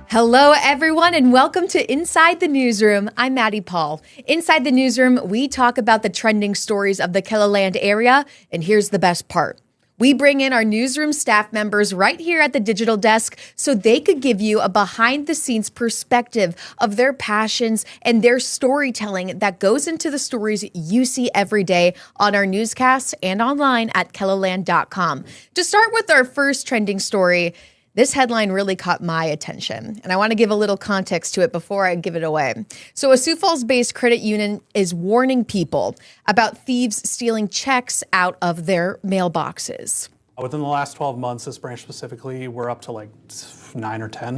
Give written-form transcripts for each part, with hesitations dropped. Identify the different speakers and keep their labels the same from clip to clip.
Speaker 1: Hello, everyone, and welcome to Inside the Newsroom. I'm Maddie Paul. Inside the Newsroom, we talk about the trending stories of the KELOLAND area, and here's the best part. We bring in our newsroom staff members right here at the digital desk so they could give you a behind-the-scenes perspective of their passions and their storytelling that goes into the stories you see every day on our newscasts and online at KELOLAND.com. To start with our first trending story, this headline really caught my attention, and I want to give a little context to it before I give it away. So a Sioux Falls-based credit union is warning people about thieves stealing checks out of their mailboxes.
Speaker 2: Within the last 12 months, this branch specifically, we're up to like 9 or 10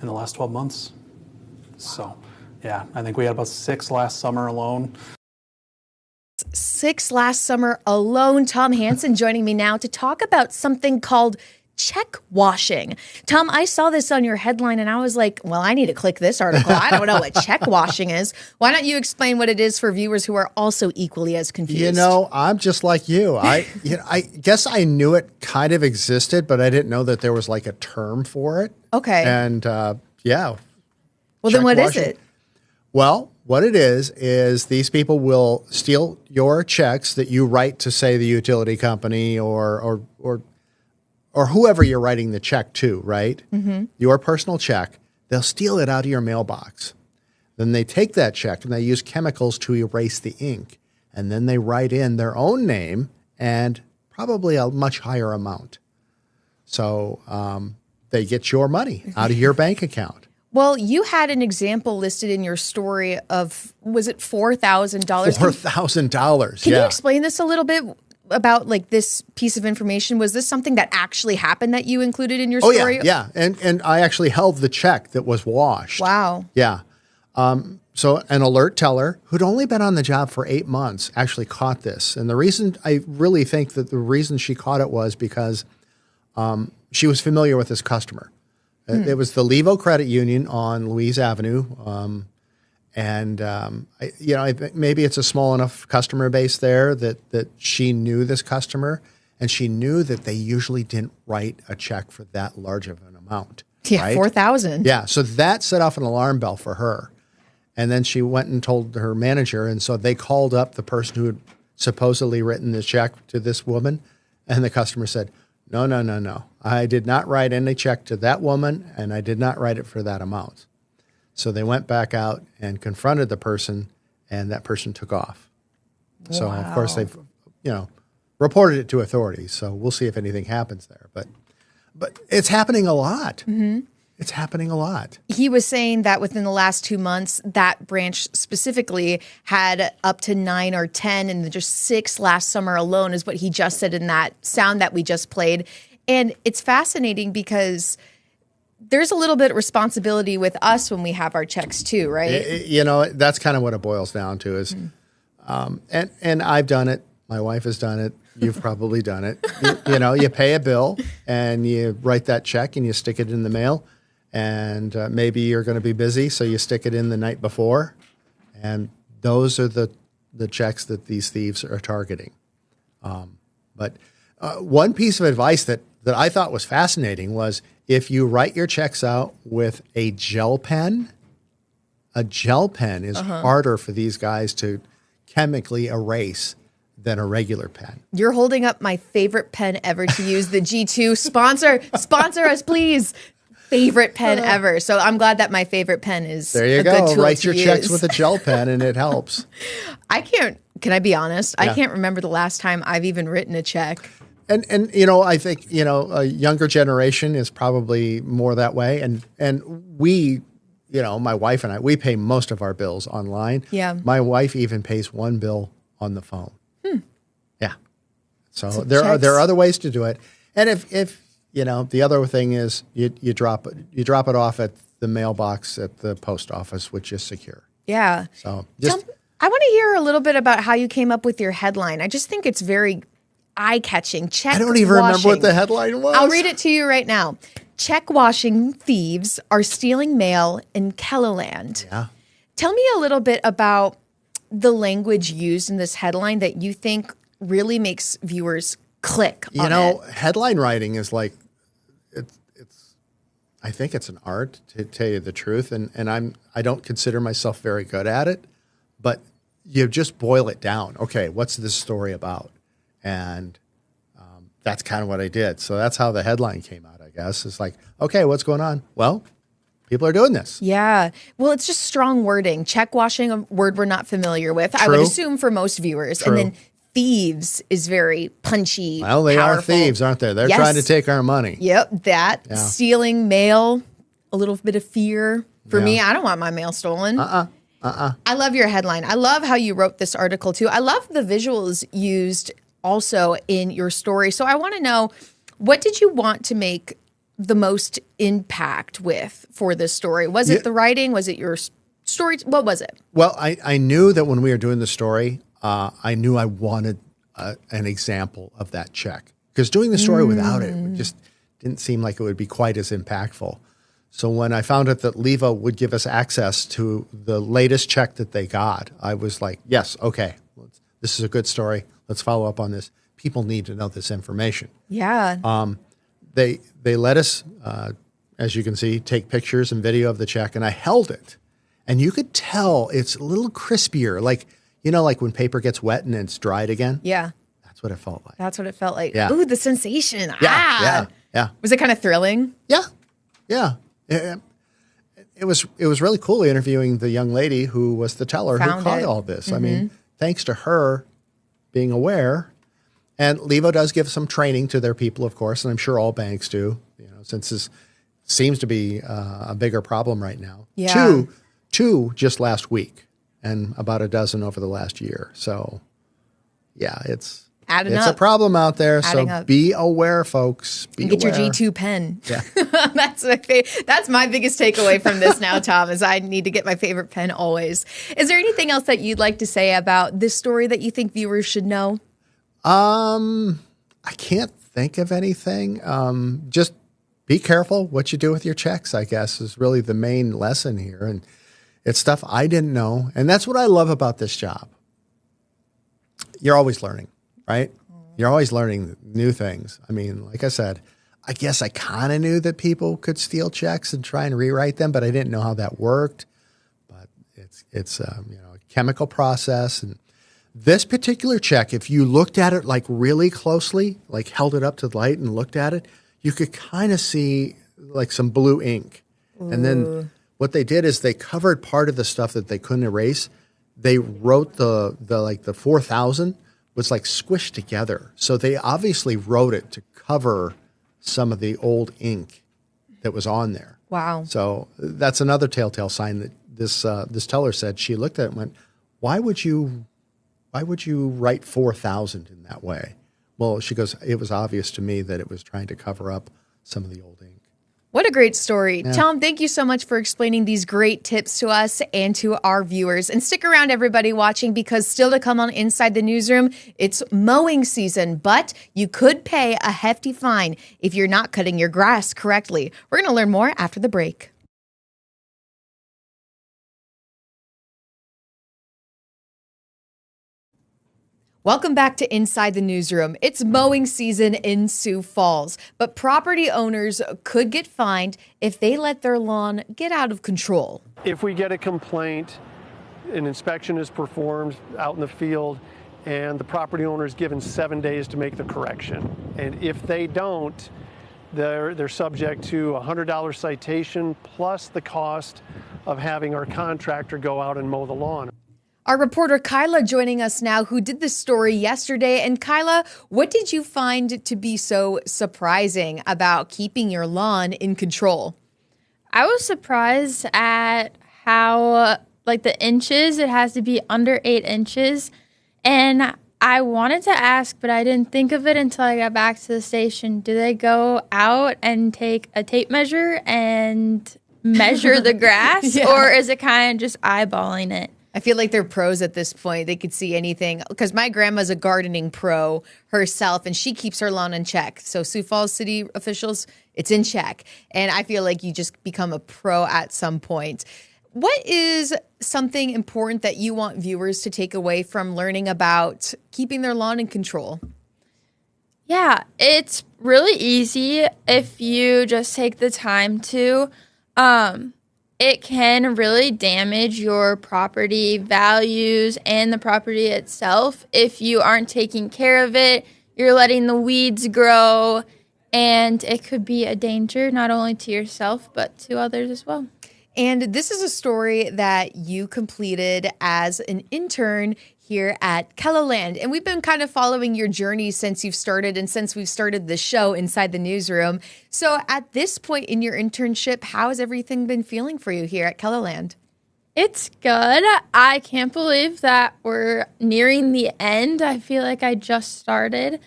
Speaker 2: in the last 12 months. So, yeah, I think we had about 6 last summer alone.
Speaker 1: 6 last summer alone. Tom Hansen joining me now to talk about something called check washing. Tom, I saw this on your headline and I was like, well, I need to click this article. I don't know what check washing is. Why don't you explain what it is for viewers who are also equally as confused?
Speaker 3: You know, I'm just like you. I guess I knew it kind of existed, but I didn't know that there was like a term for it.
Speaker 1: Okay.
Speaker 3: And yeah.
Speaker 1: Well, then what is it?
Speaker 3: Well, what it is these people will steal your checks that you write to, say, the utility company or whoever you're writing the check to, right? Mm-hmm. Your personal check. They'll steal it out of your mailbox. Then they take that check and they use chemicals to erase the ink. And then they write in their own name and probably a much higher amount. So they get your money out of your bank account.
Speaker 1: Well, you had an example listed in your story of, was it $4,000?
Speaker 3: $4,000,
Speaker 1: Can you explain this a little bit? About like this piece of information? Was this something that actually happened that you included in your story?
Speaker 3: Oh, yeah. And I actually held the check that was washed.
Speaker 1: Wow.
Speaker 3: Yeah. So an alert teller who'd only been on the job for 8 months actually caught this. And the reason I really think that the reason she caught it was because she was familiar with this customer. It was the Levo Credit Union on Louise Avenue. I think maybe it's a small enough customer base there that she knew this customer, and she knew that they usually didn't write a check for that large of an amount.
Speaker 1: Yeah, right? $4,000.
Speaker 3: Yeah, so that set off an alarm bell for her. And then she went and told her manager, and so they called up the person who had supposedly written the check to this woman, and the customer said, No. I did not write any check to that woman, and I did not write it for that amount. So they went back out and confronted the person, and that person took off. Wow. So, of course, they've, reported it to authorities. So we'll see if anything happens there. But it's happening a lot. Mm-hmm. It's happening a lot.
Speaker 1: He was saying that within the last 2 months, that branch specifically had up to 9 or 10, and just 6 last summer alone is what he just said in that sound that we just played. And it's fascinating because there's a little bit of responsibility with us when we have our checks too, right?
Speaker 3: That's kind of what it boils down to is, and I've done it. My wife has done it. You've probably done it. You pay a bill and you write that check and you stick it in the mail, and maybe you're going to be busy, so you stick it in the night before, and those are the checks that these thieves are targeting. But one piece of advice that I thought was fascinating was, if you write your checks out with a gel pen is harder for these guys to chemically erase than a regular pen.
Speaker 1: You're holding up my favorite pen ever to use, the G2. Sponsor us, please. Favorite pen ever. So I'm glad that my favorite pen is
Speaker 3: there. You
Speaker 1: a
Speaker 3: go.
Speaker 1: Good tool
Speaker 3: Write
Speaker 1: to
Speaker 3: your
Speaker 1: use.
Speaker 3: checks with a gel pen, and it helps.
Speaker 1: Can I be honest?
Speaker 3: Yeah.
Speaker 1: I can't remember the last time I've even written a check.
Speaker 3: And I think, a younger generation is probably more that way. And we, my wife and I, we pay most of our bills online.
Speaker 1: Yeah.
Speaker 3: My wife even pays one bill on the phone. Yeah. So there
Speaker 1: checks.
Speaker 3: are other ways to do it. And if the other thing is you drop it off at the mailbox at the post office, which is secure.
Speaker 1: Yeah.
Speaker 3: So
Speaker 1: I want to hear a little bit about how you came up with your headline. I just think it's very eye-catching. Check
Speaker 3: I don't even
Speaker 1: washing.
Speaker 3: remember what the headline was.
Speaker 1: I'll read it to you right now. Check washing thieves are stealing mail in KELOLAND.
Speaker 3: Yeah.
Speaker 1: Tell me a little bit about the language used in this headline that you think really makes viewers click on it.
Speaker 3: Headline writing is like, it's I think it's an art, to tell you the truth, and I don't consider myself very good at it, but you just boil it down. Okay, what's this story about? And that's kind of what I did. So that's how the headline came out, I guess. It's like, okay, what's going on? Well, people are doing this.
Speaker 1: Yeah. Well, it's just strong wording. Check washing, a word we're not familiar with. I would assume for most viewers.
Speaker 3: True.
Speaker 1: And then thieves is very punchy.
Speaker 3: Well, they
Speaker 1: powerful.
Speaker 3: are thieves, aren't they? They're trying to take our money.
Speaker 1: Yep, that.
Speaker 3: Yeah.
Speaker 1: Stealing mail, a little bit of fear. For me, I don't want my mail stolen. I love your headline. I love how you wrote this article, too. I love the visuals used also in your story. So I want to know, what did you want to make the most impact with for this story? Was it the writing? Was it your story? What was it?
Speaker 3: Well, I knew that when we were doing the story, I knew I wanted an example of that check. Because doing the story without it just didn't seem like it would be quite as impactful. So when I found out that Levo would give us access to the latest check that they got, I was like, yes, okay, this is a good story. Let's follow up on this. People need to know this information.
Speaker 1: Yeah.
Speaker 3: They let us, as you can see, take pictures and video of the check, and I held it. And you could tell it's a little crispier, like when paper gets wet and it's dried again?
Speaker 1: Yeah.
Speaker 3: That's what it felt like.
Speaker 1: That's what it felt like.
Speaker 3: Yeah.
Speaker 1: Ooh, the sensation.
Speaker 3: Yeah.
Speaker 1: Was it kind of thrilling?
Speaker 3: Yeah. It was really cool interviewing the young lady who was the teller who caught all this. I mean, thanks to her being aware. And Levo does give some training to their people, of course, and I'm sure all banks do, since this seems to be a bigger problem right now.
Speaker 1: Yeah.
Speaker 3: Two just last week, and about a dozen over the last year. So, yeah, it's a problem out there. So be aware, folks.
Speaker 1: Get your G2 pen.
Speaker 3: Yeah.
Speaker 1: That's my biggest takeaway from this now, Tom, is I need to get my favorite pen always. Is there anything else that you'd like to say about this story that you think viewers should know?
Speaker 3: I can't think of anything. Just be careful what you do with your checks, I guess, is really the main lesson here. And it's stuff I didn't know. And that's what I love about this job. You're always learning, right? You're always learning new things. I mean, like I said, I guess I kind of knew that people could steal checks and try and rewrite them, but I didn't know how that worked. But it's a chemical process. And this particular check, if you looked at it like really closely, like held it up to the light and looked at it, you could kind of see like some blue ink. Ooh. And then what they did is they covered part of the stuff that they couldn't erase. They wrote the 4,000 was like squished together. So they obviously wrote it to cover some of the old ink that was on there.
Speaker 1: Wow.
Speaker 3: So that's another telltale sign that this teller said. She looked at it and went, why would you write 4,000 in that way? Well, she goes, it was obvious to me that it was trying to cover up some of the old ink.
Speaker 1: What a great story. Yeah. Tom, thank you so much for explaining these great tips to us and to our viewers. And stick around, everybody watching, because still to come on Inside the Newsroom, it's mowing season, but you could pay a hefty fine if you're not cutting your grass correctly. We're going to learn more after the break. Welcome back to Inside the Newsroom. It's mowing season in Sioux Falls, but property owners could get fined if they let their lawn get out of control.
Speaker 4: If we get a complaint, an inspection is performed out in the field, and the property owner is given 7 days to make the correction. And if they don't, they're subject to a $100 citation plus the cost of having our contractor go out and mow the lawn.
Speaker 1: Our reporter Kyla joining us now, who did this story yesterday. And Kyla, what did you find to be so surprising about keeping your lawn in control?
Speaker 5: I was surprised at how, the inches, it has to be under 8 inches. And I wanted to ask, but I didn't think of it until I got back to the station. Do they go out and take a tape measure and measure the grass? Yeah. Or is it kind of just eyeballing it?
Speaker 1: I feel like they're pros at this point. They could see anything. Because my grandma's a gardening pro herself, and she keeps her lawn in check. So Sioux Falls city officials, it's in check. And I feel like you just become a pro at some point. What is something important that you want viewers to take away from learning about keeping their lawn in control?
Speaker 5: Yeah, it's really easy if you just take the time to. It can really damage your property values and the property itself if you aren't taking care of it. You're letting the weeds grow, and it could be a danger not only to yourself but to others as well.
Speaker 1: And this is a story that you completed as an intern here at KELOLAND. And we've been kind of following your journey since you've started and since we've started the show Inside the Newsroom. So at this point in your internship, how has everything been feeling for you here at KELOLAND?
Speaker 5: It's good. I can't believe that we're nearing the end. I feel like I just started.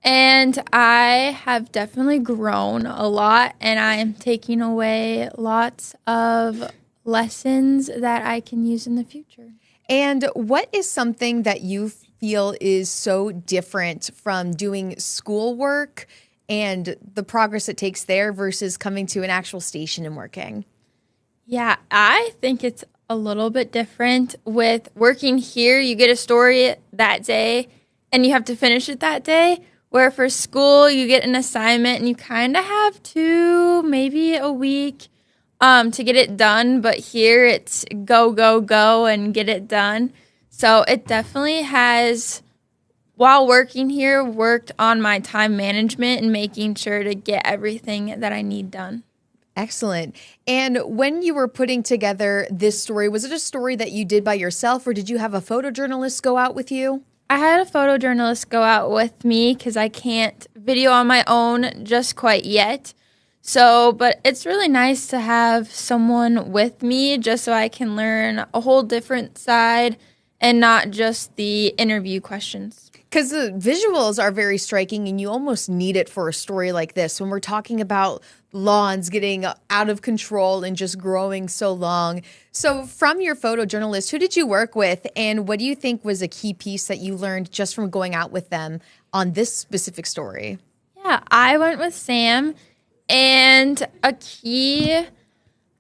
Speaker 5: And I have definitely grown a lot, and I am taking away lots of lessons that I can use in the future.
Speaker 1: And what is something that you feel is so different from doing schoolwork and the progress it takes there versus coming to an actual station and working?
Speaker 5: Yeah, I think it's a little bit different. With working here, you get a story that day, and you have to finish it that day. Where for school, you get an assignment and you kind of have maybe a week to get it done. But here it's go, go, go and get it done. So it definitely has, while working here, worked on my time management and making sure to get everything that I need done.
Speaker 1: Excellent. And when you were putting together this story, was it a story that you did by yourself, or did you have a photojournalist go out with you?
Speaker 5: I had a photojournalist go out with me because I can't video on my own just quite yet. But it's really nice to have someone with me just so I can learn a whole different side and not just the interview questions.
Speaker 1: Because the visuals are very striking, and you almost need it for a story like this. When we're talking about lawns getting out of control and just growing so long. So from your photojournalist, who did you work with, and what do you think was a key piece that you learned just from going out with them on this specific story?
Speaker 5: Yeah, I went with Sam, and a key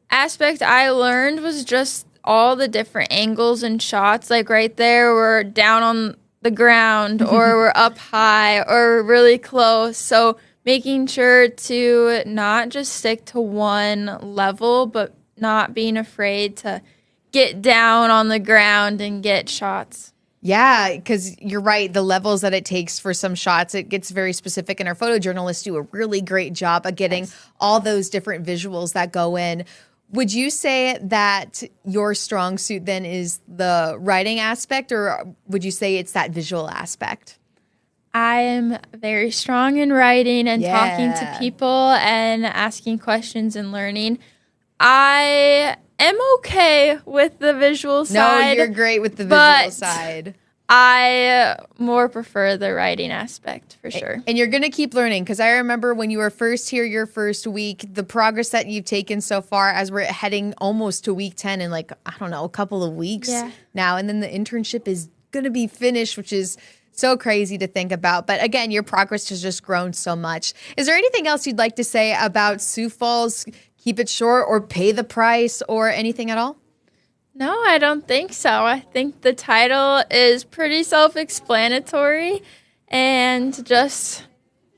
Speaker 5: aspect I learned was just all the different angles and shots. Like right there, we're down on the ground or we're up high or really close. So making sure to not just stick to one level, but not being afraid to get down on the ground and get shots.
Speaker 1: Yeah, because you're right. The levels that it takes for some shots, it gets very specific. And our photojournalists do a really great job of getting all those different visuals that go in. Would you say that your strong suit then is the writing aspect, or would you say it's that visual aspect?
Speaker 5: I am very strong in writing and talking to people and asking questions and learning. I am okay with the visual side.
Speaker 1: No, you're great with the visual side.
Speaker 5: I more prefer the writing aspect for sure.
Speaker 1: And you're going to keep learning, because I remember when you were first here, your first week, the progress that you've taken so far as we're heading almost to week 10 in a couple of weeks now. And then the internship is going to be finished, which is so crazy to think about. But again, your progress has just grown so much. Is there anything else you'd like to say about Sioux Falls? Keep it short, or pay the price, or anything at all?
Speaker 5: No, I don't think so. I think the title is pretty self-explanatory, and just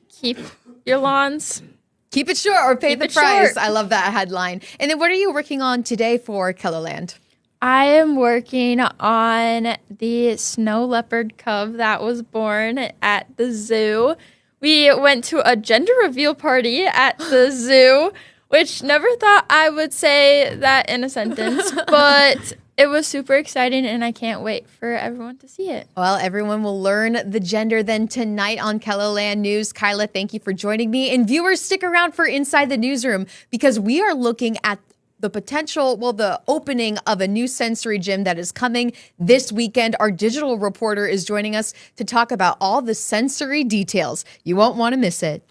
Speaker 5: keep your lawns.
Speaker 1: Keep it short or pay the price.
Speaker 5: Short.
Speaker 1: I love that headline. And then what are you working on today for KELOLAND?
Speaker 5: I am working on the snow leopard cub that was born at the zoo. We went to a gender reveal party at the zoo, which never thought I would say that in a sentence, but it was super exciting, and I can't wait for everyone to see it.
Speaker 1: Well, everyone will learn the gender then tonight on KELOLAND News. Kyla, thank you for joining me. And viewers, stick around for Inside the Newsroom, because we are looking at the the opening of a new sensory gym that is coming this weekend. Our digital reporter is joining us to talk about all the sensory details. You won't want to miss it.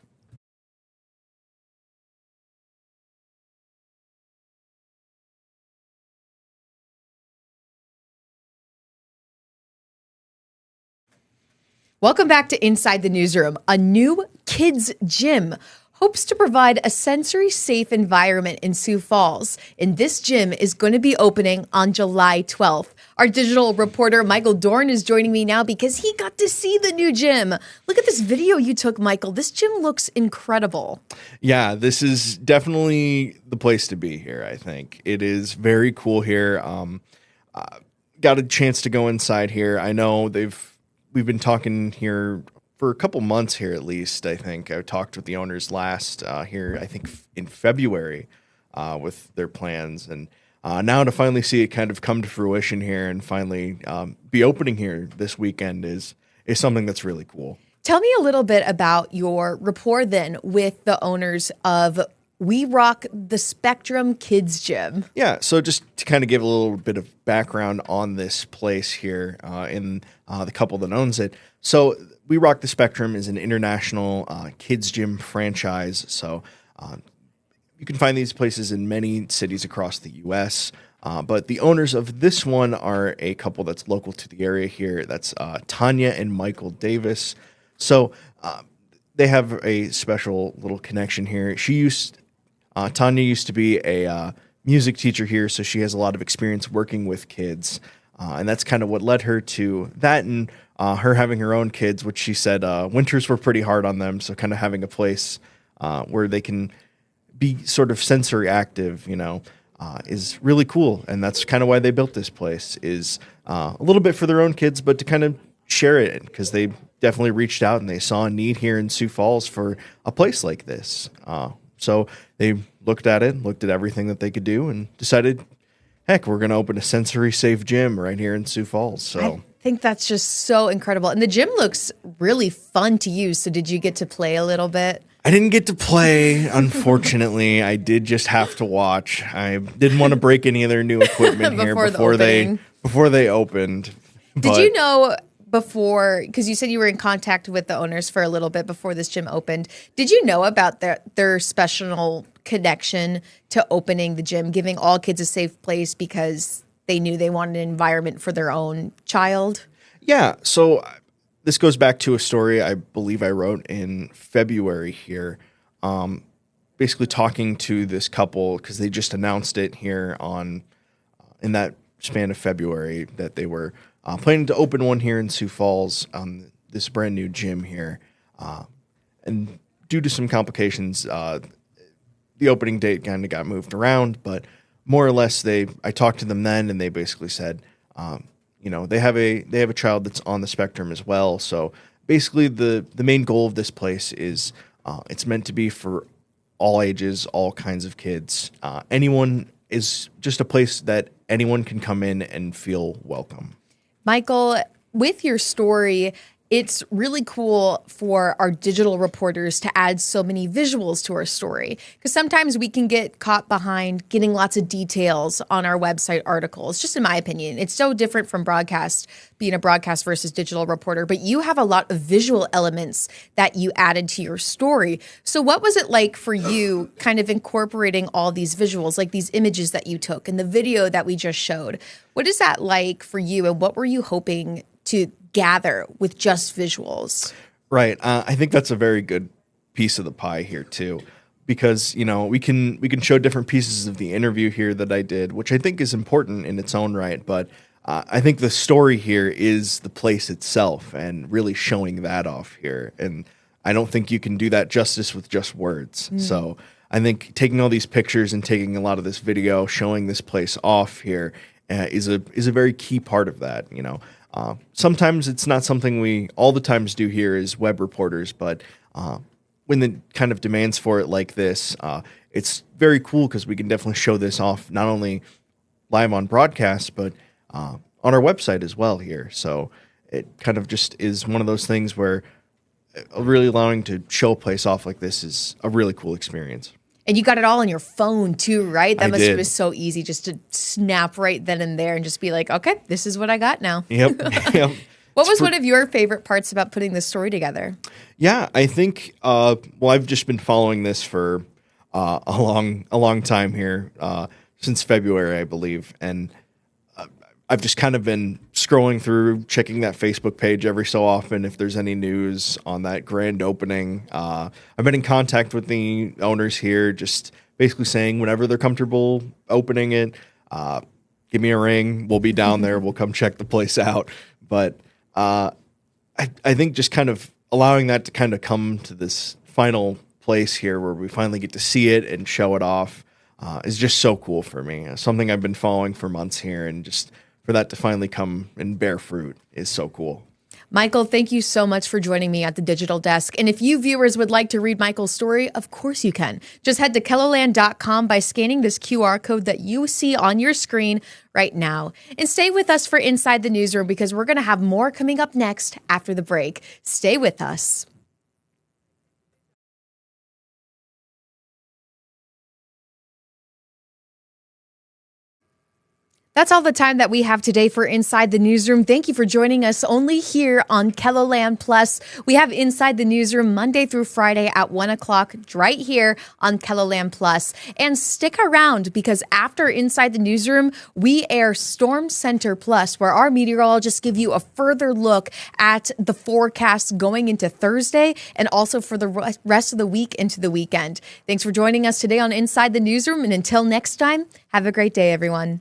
Speaker 1: Welcome back to Inside the Newsroom. A new kids gym hopes to provide a sensory-safe environment in Sioux Falls. And this gym is going to be opening on July 12th. Our digital reporter, Michael Dorn, is joining me now because he got to see the new gym. Look at this video you took, Michael. This gym looks incredible.
Speaker 6: Yeah, this is definitely the place to be here, I think. It is very cool here. Got a chance to go inside here. I know we've been talking here for a couple months here at least. I think I talked with the owners last here, I think in February with their plans. And now to finally see it kind of come to fruition here and finally be opening here this weekend is something that's really cool.
Speaker 1: Tell me a little bit about your rapport then with the owners of We Rock the Spectrum Kids Gym.
Speaker 6: Yeah, so just to kind of give a little bit of background on this place here in the couple that owns it. So We Rock the Spectrum is an international kids gym franchise. So you can find these places in many cities across the U.S., but the owners of this one are a couple that's local to the area here. That's Tanya and Michael Davis. So they have a special little connection here. Tanya used to be a music teacher here, so she has a lot of experience working with kids, and that's kind of what led her to that, and her having her own kids, which she said winters were pretty hard on them, so kind of having a place where they can be sort of sensory active, is really cool, and that's kind of why they built this place, is a little bit for their own kids, but to kind of share it, because they definitely reached out and they saw a need here in Sioux Falls for a place like this. So they looked at everything that they could do and decided, heck, we're going to open a sensory-safe gym right here in Sioux Falls. So
Speaker 1: I think that's just so incredible. And the gym looks really fun to use. So did you get to play a little bit?
Speaker 6: I didn't get to play, unfortunately. I did just have to watch. I didn't want to break any of their new equipment here before they opened.
Speaker 1: Did you know before, because you said you were in contact with the owners for a little bit before this gym opened, did you know about their special connection to opening the gym, giving all kids a safe place because they knew they wanted an environment for their own child?
Speaker 6: Yeah, so this goes back to a story I believe I wrote in February here, basically talking to this couple because they just announced it here in that span of February that they were planning to open one here in Sioux Falls, this brand new gym here. And due to some complications, the opening date kind of got moved around, but more or less I talked to them then and they basically said, they have a child that's on the spectrum as well. So basically the main goal of this place is it's meant to be for all ages, all kinds of kids. Anyone is just a place that anyone can come in and feel welcome.
Speaker 1: Michael, with your story, it's really cool for our digital reporters to add so many visuals to our story, because sometimes we can get caught behind getting lots of details on our website articles. Just in my opinion, it's so different from broadcast, being a broadcast versus digital reporter, but you have a lot of visual elements that you added to your story. So what was it like for you kind of incorporating all these visuals, like these images that you took and the video that we just showed? What is that like for you, and what were you hoping to gather with just visuals?
Speaker 6: Right. I think that's a very good piece of the pie here too, because we can show different pieces of the interview here that I did, which I think is important in its own right. But I think the story here is the place itself and really showing that off here. And I don't think you can do that justice with just words. So I think taking all these pictures and taking a lot of this video, showing this place off here is a very key part of that. Sometimes it's not something we all the times do here as web reporters, but when the kind of demands for it like this, it's very cool because we can definitely show this off not only live on broadcast, but on our website as well here. So it kind of just is one of those things where really allowing to show a place off like this is a really cool experience.
Speaker 1: And you got it all on your phone too, right? That must have
Speaker 6: did.
Speaker 1: been so easy just to snap right then and there and just be like, okay, this is what I got now.
Speaker 6: Yep.
Speaker 1: What was one of your favorite parts about putting this story together?
Speaker 6: Yeah, I think, I've just been following this for a long time here, since February, I believe. And I've just kind of been scrolling through, checking that Facebook page every so often if there's any news on that grand opening. I've been in contact with the owners here, just basically saying whenever they're comfortable opening it, give me a ring. We'll be down there. We'll come check the place out. But I think just kind of allowing that to kind of come to this final place here where we finally get to see it and show it off is just so cool for me. Something I've been following for months here, and just for that to finally come and bear fruit is so cool.
Speaker 1: Michael, thank you so much for joining me at the digital desk. And if you viewers would like to read Michael's story, of course you can. Just head to KELOLAND.com by scanning this QR code that you see on your screen right now. And stay with us for Inside the Newsroom, because we're going to have more coming up next after the break. Stay with us. That's all the time that we have today for Inside the Newsroom. Thank you for joining us only here on KELOLAND Plus. We have Inside the Newsroom Monday through Friday at 1 o'clock right here on KELOLAND Plus. And stick around, because after Inside the Newsroom, we air Storm Center Plus, where our meteorologists give you a further look at the forecast going into Thursday and also for the rest of the week into the weekend. Thanks for joining us today on Inside the Newsroom. And until next time, have a great day, everyone.